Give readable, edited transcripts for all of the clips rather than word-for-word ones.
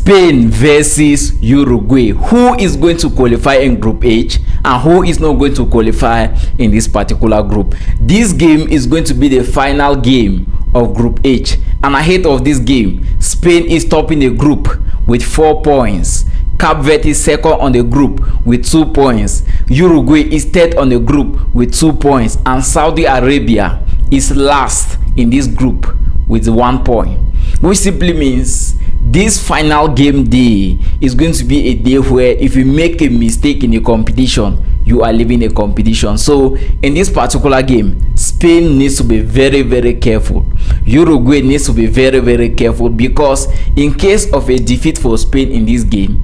Spain versus Uruguay. Who is going to qualify in Group H and who is not going to qualify in this particular group? This game is going to be the final game of Group H, and ahead of this game, Spain is topping the group with 4 points. Cape Verde is second on the group with 2 points. Uruguay is third on the group with 2 points, and Saudi Arabia is last in this group with 1 point, which simply means this final game day is going to be a day where if you make a mistake in a competition, you are leaving a competition. So in this particular game, Spain needs to be very careful. Uruguay needs to be very careful, because in case of a defeat for Spain in this game,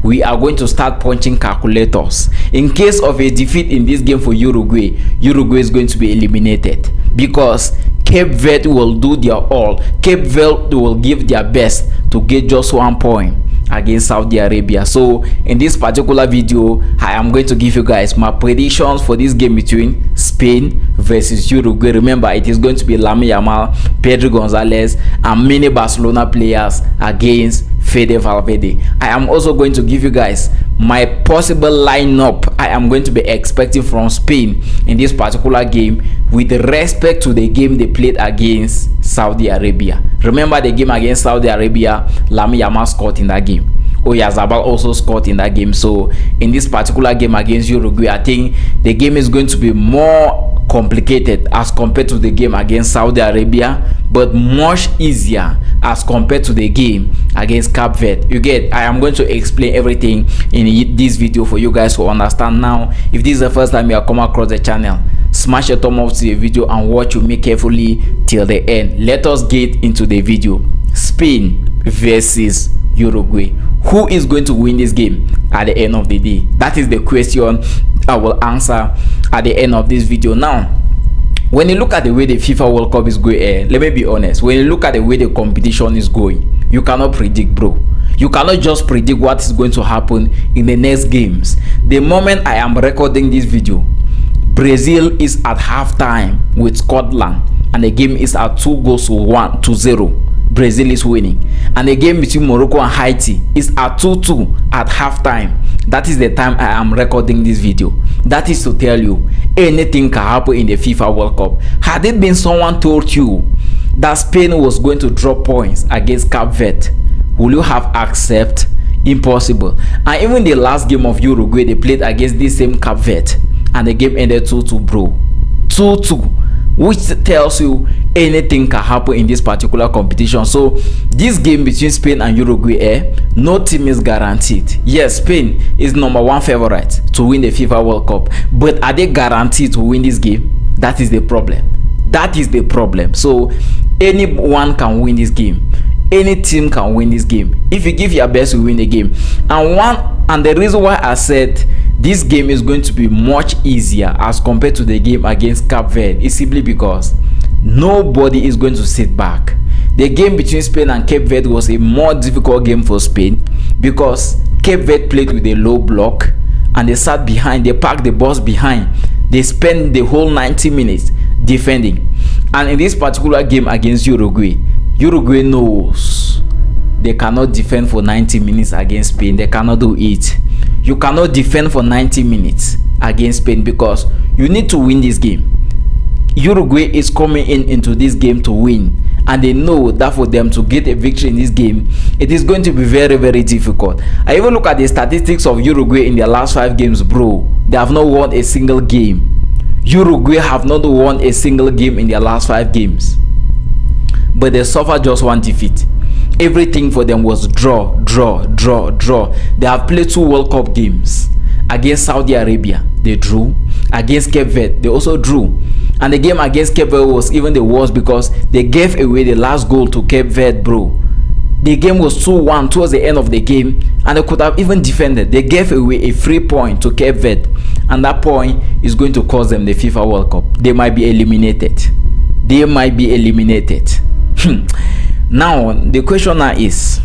we are going to start punching calculators. In case of a defeat in this game for Uruguay, Uruguay is going to be eliminated, because Cape Verde will do their all. Cape Verde will give their best to get just 1 point against Saudi Arabia. So in this particular video, I am going to give you guys my predictions for this game between Spain versus Uruguay. Remember, it is going to be LAMINE YAMAL, Pedro Gonzalez, and many Barcelona players against Fede Valverde. I am also going to give you guys my possible lineup I am going to be expecting from Spain in this particular game, with respect to the game they played against Saudi Arabia. Remember, the game against Saudi Arabia, LAMINE YAMAL scored in that game. Oyarzabal also scored in that game. So in this particular game against Uruguay, I think the game is going to be more complicated as compared to the game against Saudi Arabia, but much easier as compared to the game against Cape Verde. You get, I am going to explain everything in this video for you guys to understand. Now, if this is the first time you are come across the channel, smash a thumb up to the video and watch with me carefully till the end. Let us get into the video. Spain versus Uruguay. Who is going to win this game at the end of the day? That is the question I will answer at the end of this video. Now, when you look at the way the FIFA World Cup is going, let me be honest, when you look at the way the competition is going, you cannot predict, bro. You cannot just predict what is going to happen in the next games. The moment I am recording this video, Brazil is at halftime with Scotland, and the game is at 2-0. Brazil is winning, and the game between Morocco and Haiti is at 2-2 at halftime. That is the time I am recording this video. That is to tell you anything can happen in the FIFA World Cup. Had it been someone told you that Spain was going to drop points against Cape Verde, will you have accepted? Impossible. And even the last game of Uruguay, they played against this same Cape Verde, and the game ended 2-2, bro. 2-2. Which tells you anything can happen in this particular competition. So this game between Spain and Uruguay, no team is guaranteed. Yes, Spain is #1 favorite to win the FIFA World Cup, but are they guaranteed to win this game? That is the problem. That is the problem. So anyone can win this game. Any team can win this game. If you give your best, you win the game. And the reason why I said this game is going to be much easier as compared to the game against Cape Verde is simply because nobody is going to sit back. The game between Spain and Cape Verde was a more difficult game for Spain, because Cape Verde played with a low block and they sat behind, they parked the bus behind. They spent the whole 90 minutes defending. And in this particular game against Uruguay, Uruguay knows they cannot defend for 90 minutes against Spain. They cannot do it. You cannot defend for 90 minutes against Spain, because you need to win this game. Uruguay is coming into this game to win, and they know that for them to get a victory in this game, it is going to be very difficult. I even look at the statistics of Uruguay in their last 5 games, bro. They have not won a single game. Uruguay have not won a single game in their last 5 games, but they suffered just 1 defeat. Everything for them was draw. They have played 2 World Cup games. Against Saudi Arabia, they drew. Against Cape Verde, they also drew. And the game against Cape Verde was even the worst, because they gave away the last goal to Cape Verde, bro. The game was 2-1 towards the end of the game, and they could have even defended. They gave away a free point to Cape Verde, and that point is going to cost them the FIFA World Cup. They might be eliminated. They might be eliminated. Now, the question now is,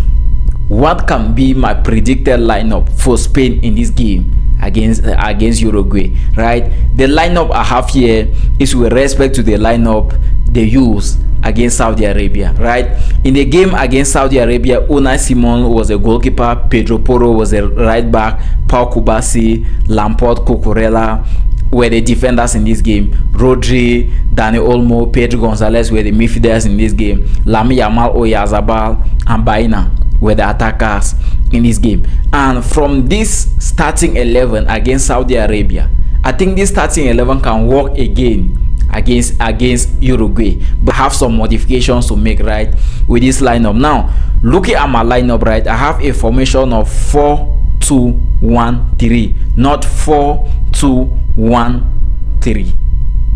what can be my predicted lineup for Spain in this game against Uruguay, right? The lineup I have here is with respect to the lineup they used against Saudi Arabia, right? In the game against Saudi Arabia, Unai Simon was a goalkeeper, Pedro Porro was a right back, Pau Kubasi, Lampard, Cucurella were the defenders in this game. Rodri, Dani Olmo, Pedro Gonzalez were the midfielders in this game. Lamine Yamal, Oyarzabal, and Baina were the attackers in this game. And from this starting 11 against Saudi Arabia, I think this starting 11 can work again against Uruguay, but have some modifications to make, right, with this lineup. Now looking at my lineup, right, I have a formation of 4-2-1-3, not 4-2-1-3.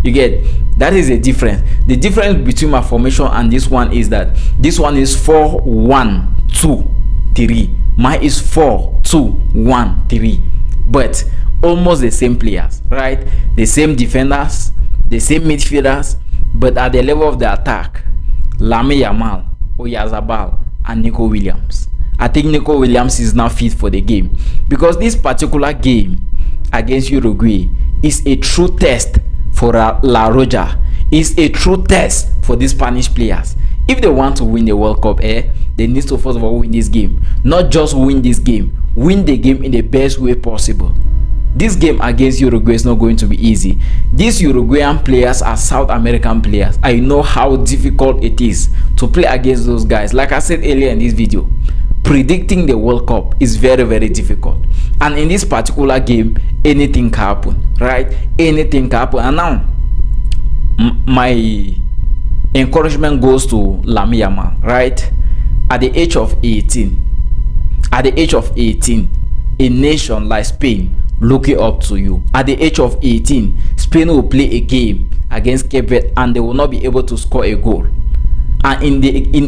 You get that is a difference. The difference between my formation and this one is that this one is 4-1-2-3, mine is 4-2-1-3, but almost the same players, right? The same defenders, the same midfielders, but at the level of the attack, Lamine Yamal, Oyarzabal, and Nico Williams. I think Nico Williams is now fit for the game, because this particular game against Uruguay is a true test for La Roja. It's a true test for these Spanish players. If they want to win the World Cup, they need to first of all win this game. Not just win this game, win the game in the best way possible. This game against Uruguay is not going to be easy. These Uruguayan players are South American players. I know how difficult it is to play against those guys. Like I said earlier in this video, predicting the World Cup is very, very difficult. And in this particular game, anything can happen, right? Anything can happen. And now, my encouragement goes to Lamine Yamal, right? At the age of 18, a nation like Spain looking up to you. At the age of 18, Spain will play a game against Cape Verde and they will not be able to score a goal. And in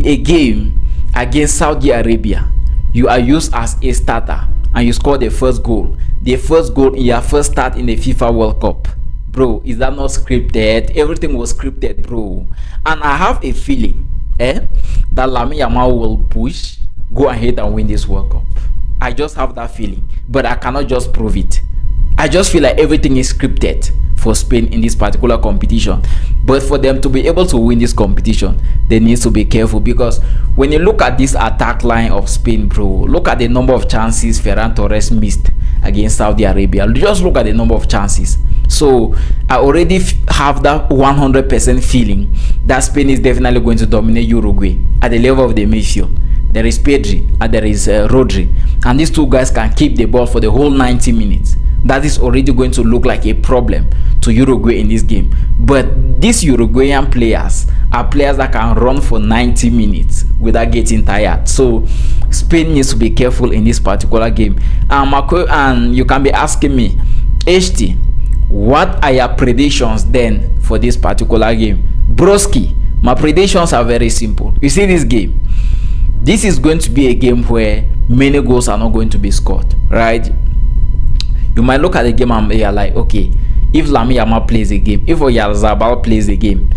a game against Saudi Arabia, you are used as a starter and you score the first goal. The first goal in your first start in the FIFA World Cup. Bro, is that not scripted? Everything was scripted, bro. And I have a feeling that Lamine Yamal will push, go ahead and win this World Cup. I just have that feeling, but I cannot just prove it. I just feel like everything is scripted for Spain in this particular competition. But for them to be able to win this competition, they need to be careful, because when you look at this attack line of Spain, bro, look at the number of chances Ferran Torres missed against Saudi Arabia. Just look at the number of chances. So I already have that 100% feeling that Spain is definitely going to dominate Uruguay at the level of the midfield. There is Pedri and there is Rodri, and these two guys can keep the ball for the whole 90 minutes. That is already going to look like a problem to Uruguay in this game. But these Uruguayan players are players that can run for 90 minutes without getting tired. So Spain needs to be careful in this particular game. And you can be asking me, HT, what are your predictions then for this particular game? Broski, my predictions are very simple. You see this game, this is going to be a game where many goals are not going to be scored, right? You might look at the game and you're like, okay, if Lamine Yamal plays a game, if Oyarzabal plays a game,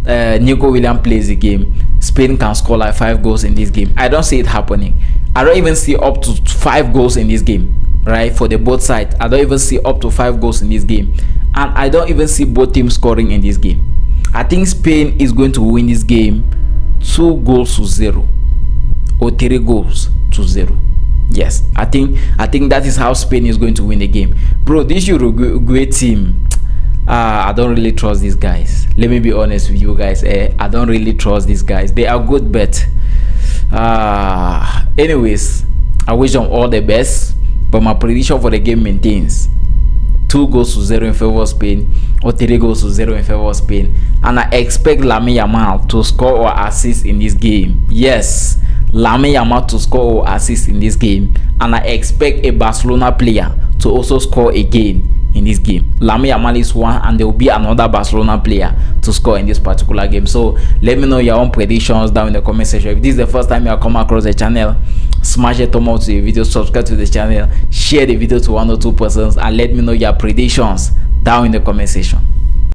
Nico Williams plays a game, Spain can score like 5 goals in this game. I don't see it happening. I don't even see up to 5 goals in this game, right? For the both sides, I don't even see up to 5 goals in this game, and I don't even see both teams scoring in this game. I think Spain is going to win this game 2-0 or 3-0. Yes, I think that is how Spain is going to win the game. Bro, this Uruguay team, I don't really trust these guys. Let me be honest with you guys. I don't really trust these guys. They are good, but anyways, I wish them all the best. But my prediction for the game maintains 2-0 in favor of Spain or 3-0 in favor of Spain. And I expect Lamine Yamal to score or assist in this game. Yes, Lamine Yamal to score or assist in this game, and I expect a Barcelona player to also score again in this game. Lamine Yamal is one, and there will be another Barcelona player to score in this particular game. So let me know your own predictions down in the comment section. If this is the first time you are coming across the channel, smash a thumb up to the video, subscribe to the channel, share the video to 1 or 2 persons, and let me know your predictions down in the comment section.